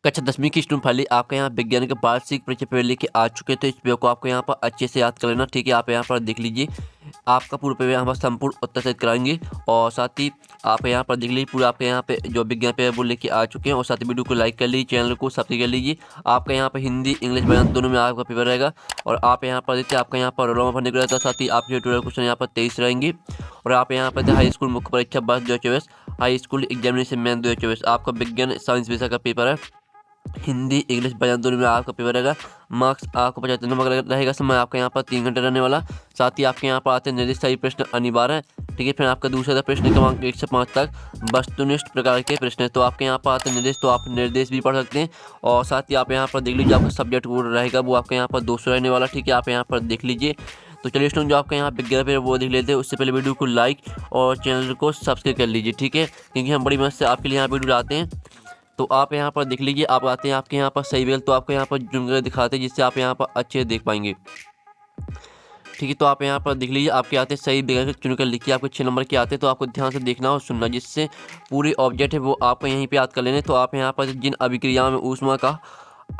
कक्षा 10वीं की स्टूडेंट फाइनली आपका यहाँ विज्ञान के वार्षिक परीक्षा पेपर लेके आ चुके हैं। तो इस पेपर को आपको यहाँ पर अच्छे से याद कर लेना, ठीक है। आप यहाँ पर देख लीजिए, आपका पूरा पेपर यहाँ पर संपूर्ण उत्तर सहित कराएंगे और साथ ही आप यहाँ पर देख लीजिए पूरा आपके यहाँ पे जो विज्ञान पेपर वो लेके आ चुके हैं। और साथ ही वीडियो को लाइक कर लीजिए, चैनल को सब्सक्राइब कर लीजिए। आपका यहाँ पर हिंदी इंग्लिश बयान दोनों में आपका पेपर रहेगा। और आप यहाँ पर देखिए आपका यहाँ पर रोल नंबर भरने को रहता है। साथ ही आपके ट्वेल्व क्वेश्चन यहाँ पर 23 रहेंगे। और आप यहाँ पर हाई स्कूल मुख्य परीक्षा 2024 हाई स्कूल एग्जामिनेशन मैन 2024 आपका विज्ञान साइंस विषय का पेपर है। हिंदी इंग्लिश बयान दोनों में आपका पेपर रहेगा। मार्क्स आपको 75 नंबर रहेगा। समय आपका यहाँ पर 3 घंटे रहने वाला। साथ ही आपके यहाँ पर आते हैं निर्दिष्ट सही प्रश्न अनिवार्य है, ठीक है। फिर आपका दूसरा प्रश्न क्रमांक 1 से 5 तक वस्तुनिष्ठ प्रकार के प्रश्न है। तो आपके यहाँ पर आते हैं निर्देश, तो आप निर्देश भी पढ़ सकते हैं। और साथ ही आप यहाँ पर देख लीजिए आपका सब्जेक्ट वो रहेगा, वो आपके यहाँ पर 200 रहने वाला, ठीक है। आप यहाँ पर देख लीजिए। तो चलिए स्टूडेंट जो आपका यहाँ विज्ञान पेपर वो देख लेते हैं। उससे पहले वीडियो को लाइक और चैनल को सब्सक्राइब कर लीजिए, ठीक है, क्योंकि हम बड़ी मदद से आपके लिए यहाँ वीडियो लाते हैं। तो आप यहाँ पर देख लीजिए, आप आते हैं आपके यहाँ पर सही विकल्प, तो आपको यहाँ पर जूम करके दिखाते हैं जिससे आप यहाँ पर अच्छे देख पाएंगे, ठीक है। तो आप यहाँ पर देख लीजिए आपके आते हैं सही विकल्प चुनकर लिखिए, आपके 6 नंबर के आते हैं। तो आपको ध्यान से देखना और सुनना, जिससे पूरे ऑब्जेक्ट है वो आपको यहीं पे याद कर लेने। तो आप यहाँ पर जिन अभिक्रियाओं में ऊष्मा का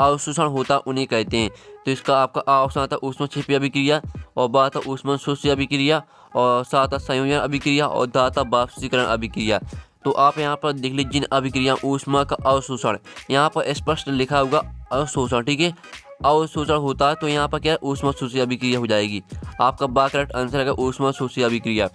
अवशोषण होता उन्हें कहते हैं। तो इसका आपका ऑप्शन आता है ऊष्मक्षेपी अभिक्रिया, और बात है ऊष्मशोषी अभिक्रिया, और साथ है संयोजन अभिक्रिया, और दाता वाष्पीकरण अभिक्रिया। तो आप यहाँ पर देख लीजिए जिन अभिक्रिया ऊष्मा का अवशोषण, यहाँ पर स्पष्ट लिखा होगा अवशोषण, ठीक है। अवशोषण होता है तो यहाँ पर क्या है ऊष्मशोषी अभिक्रिया हो जाएगी। आपका बा करेक्ट आंसर है ऊष्मशोषी अभिक्रिया।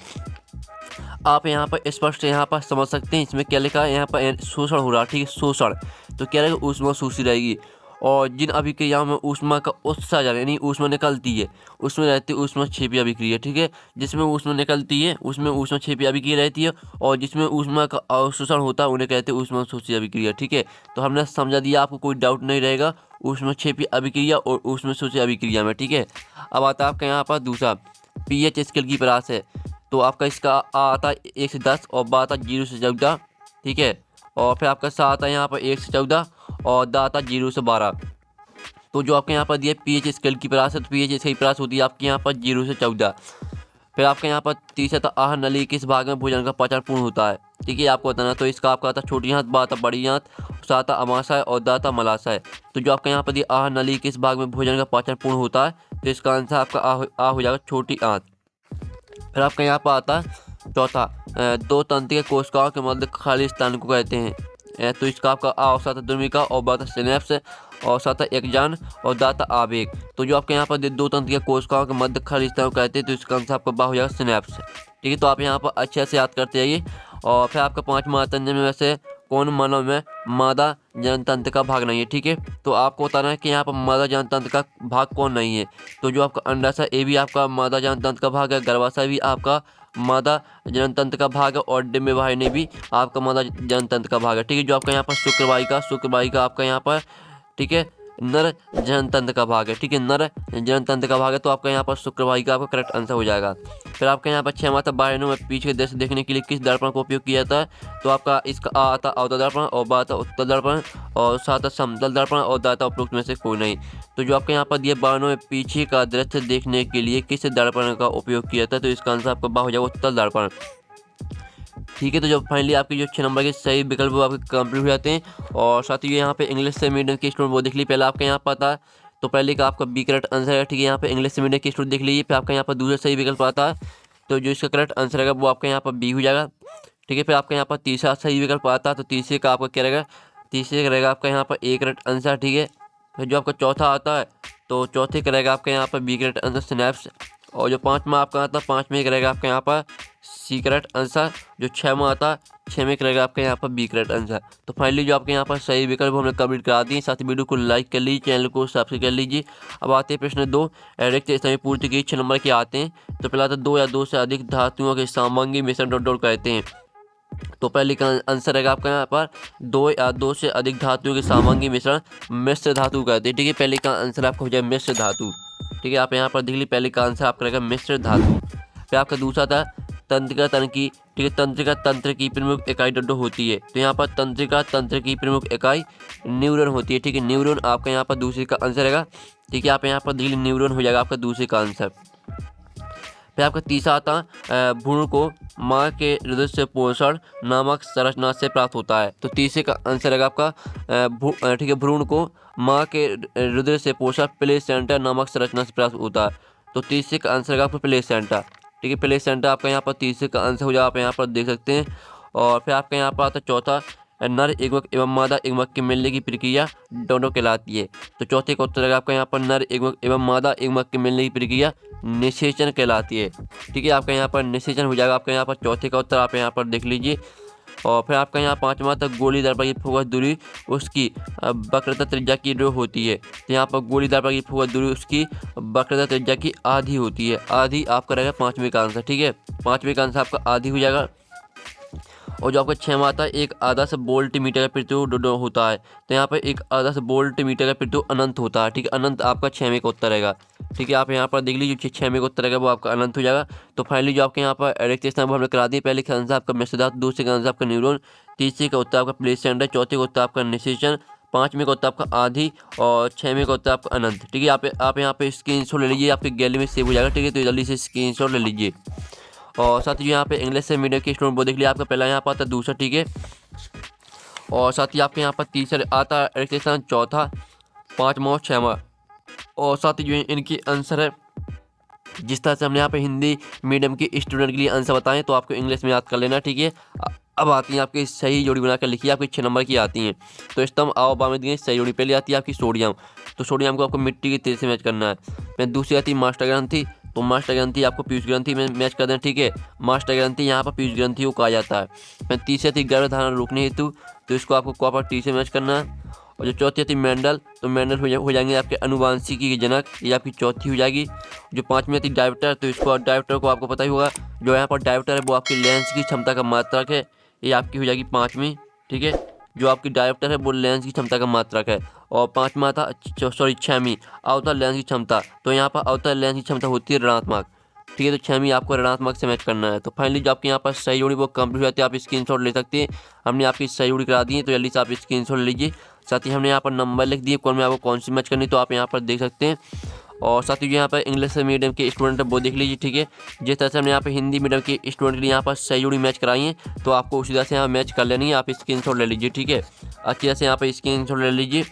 आप यहाँ पर स्पष्ट यहाँ पर समझ सकते हैं इसमें क्या लिखा है, यहाँ पर शोषण हो रहा, ठीक है, शोषण। तो क्या रहेगा ऊष्मशोषी रहेगी। और जिन अभिक्रियाओं में ऊष्मा का उत्सर्जन यानी ऊष्मा निकलती है उसमें रहती है ऊष्मक्षेपी अभिक्रिया, ठीक है। जिसमें ऊष्मा निकलती है उसमें ऊष्मक्षेपी अभिक्रिया रहती है, और जिसमें ऊष्मा का अवशोषण होता है उन्हें कहते हैं ऊष्मशोषी अभिक्रिया, ठीक है। तो हमने समझा दिया, आपको कोई डाउट नहीं रहेगा ऊष्मक्षेपी अभिक्रिया और ऊष्मशोषी अभिक्रिया में, ठीक है। अब आता है आपका यहाँ पर दूसरा पीएच स्केल की परास है। तो आपका इसका आता है 1 से 10 और बा आता 0 से 14, ठीक है। और फिर आपका सा आता है यहाँ पर 1 से 14 और दा आता 0 से 12। तो जो आपके यहाँ पर दिए पीएच स्केल की परास है, तो पीएच स्केल की परास होती है आपके यहाँ पर 0 से 14। फिर आपके यहाँ पर तीसरा था आहार नली किस भाग में भोजन का पाचन पूर्ण होता है, ठीक है, आपको बताना। तो इसका आपका आता छोटी आंत, बा आता बड़ी आंत, सा आता अमाशय और दा आता मलाशय। तो जो आपके यहाँ पर दिया आहार नली किस भाग में भोजन का पाचन पूर्ण होता है, तो इसका आंसर आपका आ हो जाएगा छोटी आंत। फिर आपका यहाँ पर आता है चौथा 2 तंत्रिका कोशिकाओं के मध्य खाली स्थान को कहते हैं। तो इसका आपका आ साथ दुर्मिका और बाता सिनेप्स और साथ एक्जान और दाता आवेग। तो जो आपके यहाँ पर 2 तंत्रिका कोशिकाओं के मध्य खाली स्थान को कहते हैं, तो इसका आंसर आपका बा हो जाएगा सिनेप्स, ठीक है। तो आप यहाँ पर अच्छे से याद करते जाइए। और फिर आपका 5वां तंत्र में से कौन मानव में मादा जनतंत्र का भाग नहीं है, ठीक है। तो आपको बताना है कि यहाँ पर मादा जनतंत्र का भाग कौन नहीं है। तो जो आपका अंडाशय ये भी आपका मादा जनतंत्र का भाग है, गर्भाशय भी आपका मादा जनतंत्र का भाग है, और डिम्बवाहिनी भी आपका मादा जनतंत्र का भाग है, ठीक है। जो आपका यहाँ पर शुक्रवाहिका आपका यहाँ पर, ठीक है, नर जनतंत्र का भाग है, ठीक है, नर जनतंत्र का भाग है। तो आपका यहाँ पर शुक्रवाहिका आपका करेक्ट आंसर हो जाएगा। फिर आपका यहाँ पर 6वां था बाहरियों में पीछे के दृश्य देखने के लिए किस दर्पण का उपयोग किया जाता है। तो आपका इसका आ आता अवतल दर्पण और बा आता उत्तल दर्पण और साथ समतल दर्पण और दाता उपयुक्त में से कोई नहीं। तो जो आपके यहाँ पर दिए बाहरियों में पीछे का दृश्य देखने के लिए किस दर्पण का उपयोग किया जाता है, तो इसका आंसर आपका बा हो जाएगा उत्तल दर्पण, ठीक है। तो जब फाइनली आपके जो 6 नंबर के सही विकल्प वो आपके कंप्लीट हो जाते हैं। और साथ ही यहाँ पे इंग्लिश से मीडियम के स्टूडेंट वो देख लीजिए, पहले आपका यहाँ पर आता है तो पहले का आपका बी करेक्ट आंसर है, ठीक है। यहाँ पे इंग्लिश से मीडियम के स्टूडेंट देख लीजिए, फिर आपका यहाँ पर दूसरा सही विकल्प आता है, तो जो इसका करेक्ट आंसर रहेगा वो आपका यहाँ पर बी हो जाएगा, ठीक है। फिर आपका यहाँ पर तीसरा सही विकल्प आता है, तो तीसरे का आपका क्या रहेगा, तीसरे का रहेगा आपका यहाँ पर ए करेक्ट आंसर, ठीक है। फिर जो आपका चौथा आता है तो चौथे का रहेगा आपका यहाँ पर बी करेक्ट आंसर सिनेप्स, और जो 5वां आपका आता है 5वें का रहेगा आपका यहाँ पर सी करेक्ट आंसर, जो 6वां आता है 6वें का रहेगा आपका यहाँ पर बी करेक्ट आंसर। तो फाइनली जो आपके यहाँ पर सही विकल्प हमने कंप्लीट करा दिए। साथ ही वीडियो को लाइक कर लीजिए, चैनल को सब्सक्राइब कर लीजिए। अब आते हैं प्रश्न 2 रिक्त स्थानीय पूर्ति के 6 नंबर के आते हैं। तो पहला आता 2 या 2 से अधिक धातुओं के समांगी मिश्रण डॉट कहते हैं। तो पहले का आंसर रहेगा आपका यहाँ पर 2 या 2 से अधिक धातुओं के समांगी मिश्रण मिश्र धातु कहते हैं, ठीक है। पहले का आंसर आपका हो जाए मिश्र धातु, ठीक है। आप यहाँ पर देख लीजिए पहले का आंसर आपका रहेगा मिश्र धातु। फिर आपका दूसरा था तंत्रिका तंत्र की, ठीक है, तंत्रिका तंत्र की प्रमुख इकाई डोडो होती है। तो यहाँ पर तंत्रिका तंत्र की प्रमुख इकाई न्यूरॉन होती है, ठीक है। न्यूरॉन आपका यहाँ पर दूसरे का आंसर रहेगा, ठीक है। आप यहाँ पर देख लीजिए न्यूरॉन हो जाएगा आपका दूसरे का आंसर। फिर आपका तीसरा आता है भ्रूण को माँ के हृदय से पोषण नामक संरचना से प्राप्त होता है। तो तीसरे का आंसर रहेगा आपका ठीक है, भ्रूण को माँ के हृदय से पोषण प्लेसेंटा नामक संरचना से प्राप्त होता है। तो तीसरे का आंसर रहेगा आपका प्लेसेंटा। ठीक है, प्लेसेंटा आपका यहाँ पर तीसरे का आंसर हो जाएगा, आप यहाँ पर देख सकते हैं। और फिर आपका यहाँ पर आता है चौथा, नर युग्मक एवं मादा युग्मक के मिलने की प्रक्रिया डोनो कहलाती है। तो चौथे का उत्तर रहेगा आपका यहाँ पर नर युग्मक एवं मादा युग्मक के मिलने की प्रक्रिया निषेचन कहलाती है। ठीक है, आपका यहाँ पर निषेचन हो जाएगा, आपका यहाँ पर चौथे का उत्तर आप यहाँ पर देख लीजिए। और फिर आपका यहाँ पांचवा तक गोलीदार पर फोकस दूरी उसकी वक्रता त्रिज्या की जो होती है। तो यहाँ पर गोलीदार पर फोकस दूरी उसकी वक्रता त्रिज्या की आधी होती है। आधी आपका रहेगा पाँचवें का आंसर। ठीक है, पाँचवें का आंसर आपका आधी हो जाएगा। और जो आपका छठवां आता है, एक आदर्श वोल्ट मीटर का प्रत्यु होता है। तो यहाँ पर एक आदर्श वोल्ट मीटर का प्रत्यु अनंत होता है। ठीक है, अनंत आपका छठवें का उत्तर रहेगा। ठीक है, आप यहाँ पर देख लीजिए, छठवें का उत्तर रहेगा वो आपका अनंत हो जाएगा। तो फाइनली जो आपके यहाँ पर रिक्वेस्ट वो हमने करा दी। पहले का आंसर आपका मेसोदार्थ, दूसरे का आंसर आपका न्यूरॉन, तीसरे का उत्तर आपका प्लेसेंटा, चौथे का उत्तर आपका निषेचन, पाँचवें का उत्तर आपका आधी और छठवें का उत्तर आपका अनंत। ठीक है, आप यहाँ पे स्क्रीनशॉट ले लीजिए, आपके गैलरी में सेव हो जाएगा। ठीक है, तो जल्दी से स्क्रीनशॉट ले लीजिए। और साथ ही यहाँ पे इंग्लिश से मीडियम के स्टूडेंट वो देख लिया, आपका पहला यहाँ पर आता है, दूसरा। ठीक है, और साथ ही आपके यहाँ पर तीसरा आता है एडिक्टेशन, चौथा, पाँचवा और छठवां। और साथ ही जो इनकी आंसर है, जिस तरह से हमने यहाँ पे हिंदी मीडियम के स्टूडेंट के लिए आंसर बताएं तो आपको इंग्लिश में याद कर लेना। ठीक है, अब आती हैं आपकी सही जोड़ी बनाकर लिखिए, आपकी 6 नंबर की आती हैं। तो स्तंभ आओ बा में दी सही जोड़ी पहले आती है आपकी सोडियम। तो सोडियम को आपको मिट्टी के तेल से मैच करना है। फिर दूसरी आती है मास्टर ग्रंथि। तो मास्टर ग्रंथि आपको पीयूष ग्रंथि में मैच कर देना। ठीक है, मास्टर ग्रंथि यहाँ पर पीयूष ग्रंथि को कहा जाता है। फिर तीसरी आती गर्भधारण रोकने हेतु, तो इसको आपको कॉपर टी से मैच करना है। और जो चौथी आती मेंडल, तो मेंडल हो जाएंगे आपके अनुवांशिकी के जनक, ये आपकी चौथी हो जाएगी। जो पाँचवीं आती डायरेक्टर, तो इसको डायरेक्टर को आपको पता ही होगा, जो यहाँ पर डायरेक्टर है वो आपकी लेंस की क्षमता का मात्रक है, ये आपकी हो जाएगी पाँचवीं। ठीक है, जो आपकी डायरेक्टर है वो लेंस की क्षमता का मात्रक है। और पाँचवा था छवीं अवतल लेंस की क्षमता, तो यहाँ पर अवतल लेंस की क्षमता होती है ऋणात्मक। ठीक है, तो छवीं आपको ऋणात्मक से मैच करना है। तो फाइनली जो आपके यहाँ पर सही जोड़ी वो कंप्लीट हो जाती है, आप स्क्रीनशॉट ले सकते हैं। हमने आपकी सही जोड़ी करा दी है, तो जल्दी से आप स्क्रीनशॉट लीजिए। साथ ही हमने यहाँ पर नंबर लिख दिए कौन में आपको कौन सी मैच करनी, तो आप यहाँ पर देख सकते हैं। और साथ ही जो यहाँ पर इंग्लिश मीडियम के स्टूडेंट है वो देख लीजिए। ठीक है, जिस तरह से हमने यहाँ पे हिंदी मीडियम के स्टूडेंट के लिए यहाँ पर सही जोड़ी मैच कराई है, तो आपको उसी तरह से यहाँ मैच कर लेनी है। आप स्क्रीनशॉट ले लीजिए। ठीक है, अच्छी तरह से यहाँ पर स्क्रीनशॉट ले लीजिए।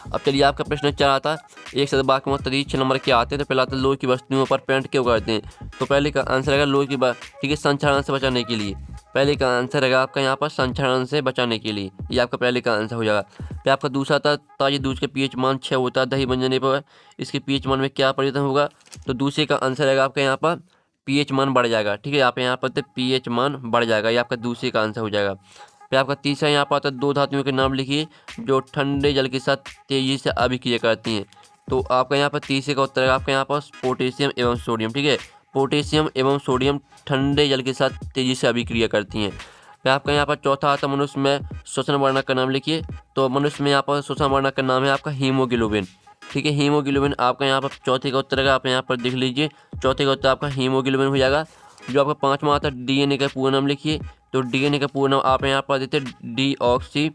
अब चलिए आपका प्रश्न क्या आता है, एक सदवाक्य में उत्तर 6 नंबर के आते हैं। तो पहला आता है लोहे की वस्तुओं पर पेंट क्यों करते हैं। तो पहले का आंसर रहेगा लोहे की ठीक है, संक्षारण से बचाने के लिए। पहले का आंसर रहेगा आपका यहाँ पर संक्षारण से बचाने के लिए, ये आपका पहले का आंसर हो जाएगा। फिर आपका दूसरा था ताजे दूध के पीएच मान 6 होता है, दही बन जाने पर इसके पीएच मान में क्या परिवर्तन होगा। तो दूसरे का आंसर रहेगा आपका यहाँ पर पीएच मान बढ़ जाएगा। ठीक है, आप यहाँ पर पीएच मान बढ़ जाएगा, ये आपका दूसरे का आंसर हो जाएगा। फिर आपका तीसरा यहाँ पर आता है 2 धातुओं के नाम लिखिए जो ठंडे जल के साथ तेजी से अभिक्रिया करती हैं। तो आपका यहाँ पर तीसरे का उत्तर है आपका यहाँ पर पोटेशियम एवं सोडियम। ठीक है, पोटेशियम एवं सोडियम ठंडे जल के साथ तेजी से अभिक्रिया करती हैं। फिर आपका यहाँ पर चौथा आता है मनुष्य में श्वसन वर्णक का नाम लिखिए। तो मनुष्य में यहाँ पर श्वसन वर्णक का नाम है आपका हीमोग्लोबिन। ठीक है, हीमोग्लोबिन आपका यहाँ पर चौथे का उत्तर है, आप यहाँ पर देख लीजिए। चौथे का उत्तर आपका हीमोग्लोबिन हो जाएगा। जो आपका पाँचवा आता है डीएनए का पूरा नाम लिखिए। तो डीएनए का पूरा नाम आप यहाँ पर देते डीऑक्सी,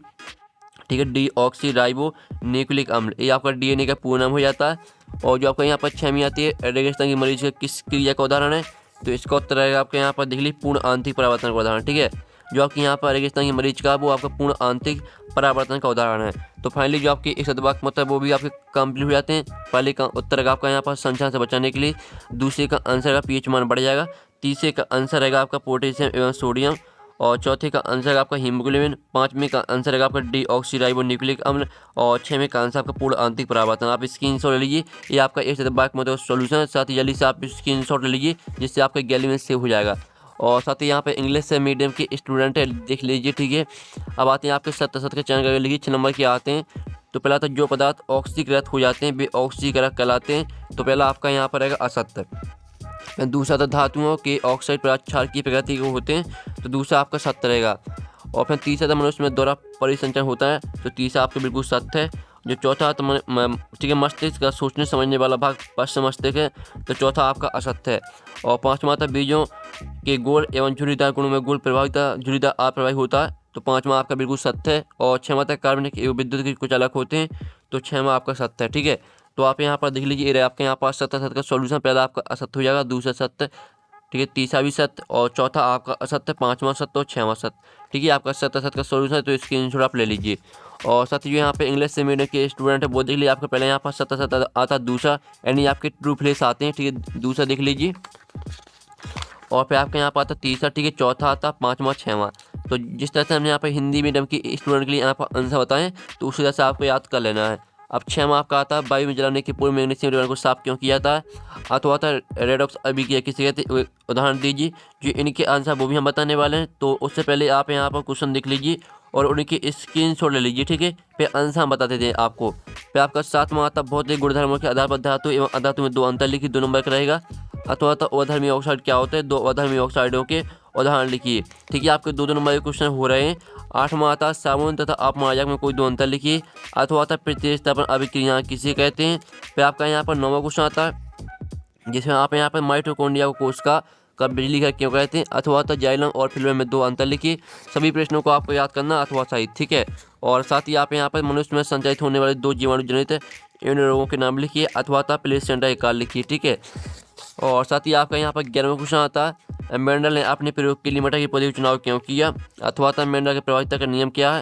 ठीक है, डीऑक्सी राइबो न्यूक्लिक अम्ल, ये आपका डीएनए का पूरा नाम हो जाता है। और जो आपका यहाँ पर छवीं आती है रेगिस्तान की मरीज का किस क्रिया का उदाहरण है। तो इसका उत्तर रहेगा आपके यहाँ पर देख लीजिए पूर्ण आंतरिक परावर्तन का उदाहरण। ठीक है, जो आपके यहाँ पर रेगिस्तान की मरीज का वो आपका पूर्ण आंतरिक परावर्तन का उदाहरण है। तो फाइनली जो आपके एक सदवाक्य मतलब वो भी आपके कंप्लीट हो जाते हैं। पहले का उत्तर रहेगा आपका यहाँ पर संक्षारण से बचाने के लिए, दूसरे का आंसर रहेगा पीएच मान बढ़ जाएगा, तीसरे का आंसर रहेगा आपका पोटेशियम एवं सोडियम, और चौथे का आंसर है आपका हीमोग्लोबिन, पाँचवें का आंसर है आपका डीऑक्सीराइबो न्यूक्लिक अम्ल, और छवें का आंसर आपका पूर्ण आंतरिक परावर्तन। आप स्क्रीनशॉट ले लीजिए, ये आपका एक सदवाक्य मतलब सॉल्यूशन। साथ ही जल्दी से आप स्क्रीनशॉट ले लीजिए जिससे आपके गैलरी में सेव हो जाएगा। और साथ ही यहाँ पे इंग्लिश से मीडियम के स्टूडेंट है देख लीजिए। ठीक है, अब आते हैं आपके 7 के चयन करके लिखिए 6 नंबर के आते हैं। तो पहला था जो पदार्थ ऑक्सीकृत हो जाते हैं वे ऑक्सीकारक कहलाते हैं। तो पहला आपका यहाँ पर रहेगा असत्य। दूसरा था धातुओं के ऑक्साइड पदार्थ क्षारकीय प्रकृति के होते हैं, तो दूसरा आपका सत्य रहेगा। और फिर तीसरा था मनुष्य में दोहरा परिसंचरण होता है, तो तीसरा आपका बिल्कुल सत्य है। जो चौथा तो ठीक है मस्तिष्क का सोचने समझने वाला भाग पश्च मस्तिष्क है, तो चौथा आपका असत्य है। और पाँचवा था बीजों के गोल एवं झुर्रीदार गुणों में गोल प्रभावित झुर्रीदार अप्रभावी होता है, तो पाँचवा आपका बिल्कुल सत्य है। और छठवां तक कार्बनिक एवं विद्युत के कुछ अलग होते हैं, तो छठवां आपका सत्य है। ठीक है, तो आप यहाँ पर देख लीजिए, ये आपके यहाँ पास सत्य का सॉल्यूशन, पहला आपका असत्य हो जाएगा, दूसरा सत्य, ठीक है, तीसरा भी सत्य और चौथा आपका असत्य, पांचवा सत्य और छठवां सत्य। ठीक है, आपका सत्य का सॉल्यूशन है, तो इसकी स्क्रीनशॉट आप ले लीजिए। और साथ ही जो यहाँ पे इंग्लिश से मीडियम के स्टूडेंट है वो देख लीजिए, आपका पहले यहाँ पर सत्य आता, दूसरा यानी आपके ट्रू प्लेस आते हैं, ठीक है, दूसरा देख लीजिए। और फिर आपके यहाँ पर आता तीसरा, ठीक है, चौथा आता, पाँचवा, छठवां। तो जिस तरह से हमने यहाँ पर हिंदी मीडियम की स्टूडेंट के लिए यहाँ पर आंसर बताएं, तो उसी तरह से आपको याद कर लेना है। अब छठवां आपका आता है, वायु में जलाने के पूर्व मैग्नीशियम रिबन को साफ क्यों किया था। अथवा आता रेडॉक्स अभिक्रिया किसे कहते हैं, उदाहरण दीजिए। जो इनके आंसर वो भी हम बताने वाले हैं, तो उससे पहले आप यहाँ पर क्वेश्चन देख लीजिए और उनकी स्क्रीनशॉट ले लीजिए, ठीक है। फिर आंसर हम बताते थे आपको। फिर आपका सातवां आता भौतिक गुणधर्मों के आधार पर धातु एवं अधातु में 2 अंतर लिखिए, 2 नंबर का रहेगा। अथवा अधर्मी ऑक्साइड क्या होता है, 2 अधर्मी ऑक्साइडों के उदाहरण लिखिए। ठीक है, आपके 2 नंबर के क्वेश्चन हो रहे हैं। आठवां आता साबुन तथा अपमारक में कोई 2 अंतर लिखिए। अथवा प्रतिस्थापन अभिक्रिया किसे कहते हैं। फिर आपका यहाँ पर 9वां क्वेश्चन आता है, जिसमें आप यहाँ पर माइटोकॉन्ड्रिया को कोशिका का बिजली घर क्यों कहते हैं। अथवा जाइलम और फिल्म में 2 अंतर लिखिए। सभी प्रश्नों को आपको याद करना अथवा सही, ठीक है। और साथ ही आप यहाँ पर मनुष्य में संचालित होने वाले 2 जीवाणु जनित इन रोगों के नाम लिखिए। अथवा प्लेसेंटा एक काल लिखिए, ठीक है। और साथ ही आपका यहाँ पर 11वां क्वेश्चन आता है, मेंडल ने अपने प्रयोग के लिए मटर की पौधे का चुनाव क्यों किया। अथवा मेंडल के प्रभाविता का नियम क्या है।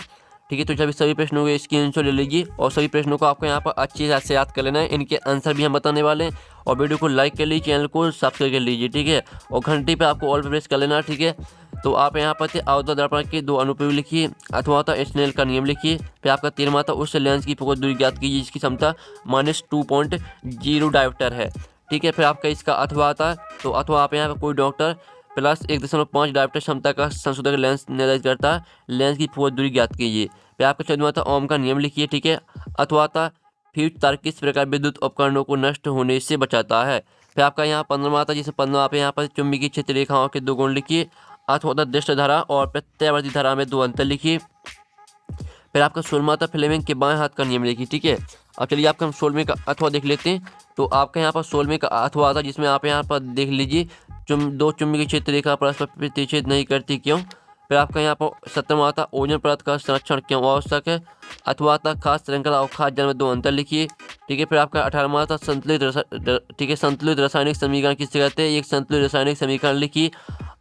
ठीक है, तो सभी प्रश्नों के स्क्रीनशॉट ले लीजिए और सभी प्रश्नों को आपको यहाँ पर अच्छी से याद कर लेना है। इनके आंसर भी हम बताने वाले हैं। और वीडियो को लाइक कर लीजिए, चैनल को सब्सक्राइब कर लीजिए, ठीक है। और घंटी पे आपको ऑल पे प्रेस कर लेना, ठीक है। तो आप यहाँ पर अवतल दर्पण के 2 अनुप्रयोग लिखिए। अथवा स्नेल का नियम लिखिए। फिर आपका 13वां था, उस लेंस की फोकस दूरी ज्ञात कीजिए जिसकी क्षमता -2.0 डायोप्टर है, ठीक है। फिर आपका इसका अथवा आता है, तो अथवा आप यहाँ पर कोई डॉक्टर +1.5 डायोप्टर क्षमता का संशोधक लेंस निर्धारित करता है, लेंस की फोकस दूरी ज्ञात कीजिए। फिर आपका 14वां था, ओम का नियम लिखिए, ठीक है। अथवा फ्यूज तार किस प्रकार विद्युत उपकरणों को नष्ट होने से बचाता है। फिर आपका यहाँ 15वां आता है, जिसे 15वां आप यहाँ पर चुंबकीय क्षेत्र रेखाओं के 2 गुण लिखिए। अथवा दृष्ट धारा और प्रत्यावर्ती धारा में 2 अंतर लिखिए। फिर आपका 16वां था, फ्लेमिंग के बाएं हाथ का नियम लिखिए, ठीक है। अब चलिए आपका हम 16वें का अथवा देख लेते हैं। तो आपका यहाँ पर 16वें का अथवा आता है, जिसमें आप यहाँ पर देख लीजिए 2 चुंबकीय क्षेत्र रेखा परस्पर प्रतिच्छेद नहीं करती क्यों। फिर आपका यहाँ पर 17वां आता, ओजोन परत का संरक्षण क्यों आवश्यक है। अथवा खास श्रृंखला और खास जल में 2 अंतर लिखिए, ठीक है। फिर आपका 18वां आता संतुलित रासायनिक समीकरण किससे कहते हैं, एक संतुलित रासायनिक समीकरण लिखिए।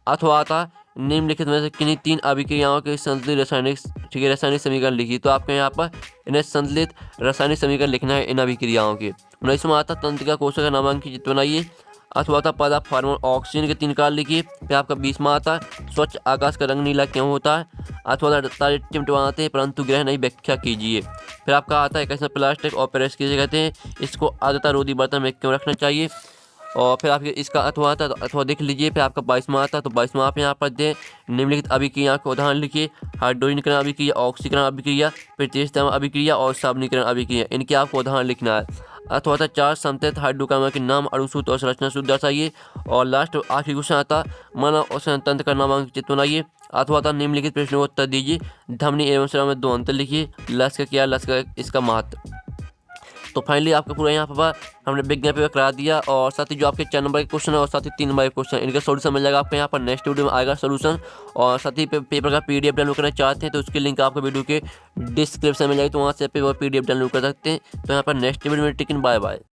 अथवा निम्नलिखित में से किन्हीं 3 अभिक्रियाओं के संतुलित रासायनिक समीकरण लिखिए। तो आपके यहाँ पर इन्हें संतुलित रासायनिक समीकरण लिखना है इन अभिक्रियाओं के। 19वां आता तंत्रिका कोशिका का नामांकित चित्र बनाइए। अथवा पदा फार्मल ऑक्सीजन के 3 काल लिखिए। फिर आपका 20वां आता स्वच्छ आकाश का रंग नीला क्यों होता है। अथवा तारे टिमटिमाते हैं परंतु ग्रह नहीं, व्याख्या कीजिए। फिर आपका आता है 21वां प्लास्टिक और पेरिस किसे कहते हैं, इसको आर्द्रता रोधी बर्तन में क्यों रखना चाहिए। और फिर आपके इसका अथवा आता है, तो अथवा देख लीजिए। फिर आपका 22वां आता है, तो 22वां आप यहाँ पर दें निम्नलिखित अभिक्रिया के उदाहरण लिखिए। हाइड्रोजनीकरण अभिक्रिया, ऑक्सीकरण अभिक्रिया, प्रतिस्थापन अभिक्रिया और साबनीकरण अभिक्रिया, इनके आपको उदाहरण लिखना है। अथवा 4 समतेत हाइड्रोकार्बन के नाम, अणुसूत्र और संरचना सूत्र दर्शाइए। और लास्ट आखिरी क्वेश्चन आता मानव श्वसन तंत्र का नामांकित चित्र बनाइए। अथवा निम्नलिखित प्रश्नों को उत्तर दीजिए। धमनी एवं श्रवण में 2 अंतर लिखिए। लक्ष्य क्या, लक्ष्य इसका महत्व। तो फाइनली आपका पूरा यहाँ पर हमने विज्ञान पेपर करा दिया। और साथ ही जो आपके 4 नंबर के क्वेश्चन है और साथ ही 3 नंबर के क्वेश्चन, इनका सोल्यूशन मिल जाएगा आपको यहाँ पर नेक्स्ट वीडियो में आएगा सोल्यूशन। और साथ ही पेपर का PDF डाउनलोड करना चाहते हैं तो उसकी लिंक आपको वीडियो के डिस्क्रिप्शन में मिल जाएगी, तो वहाँ से पेपर PDF डाउनलोड कर सकते हैं। तो यहाँ पर नेक्स्ट वीडियो में टिकन, बाय बाय।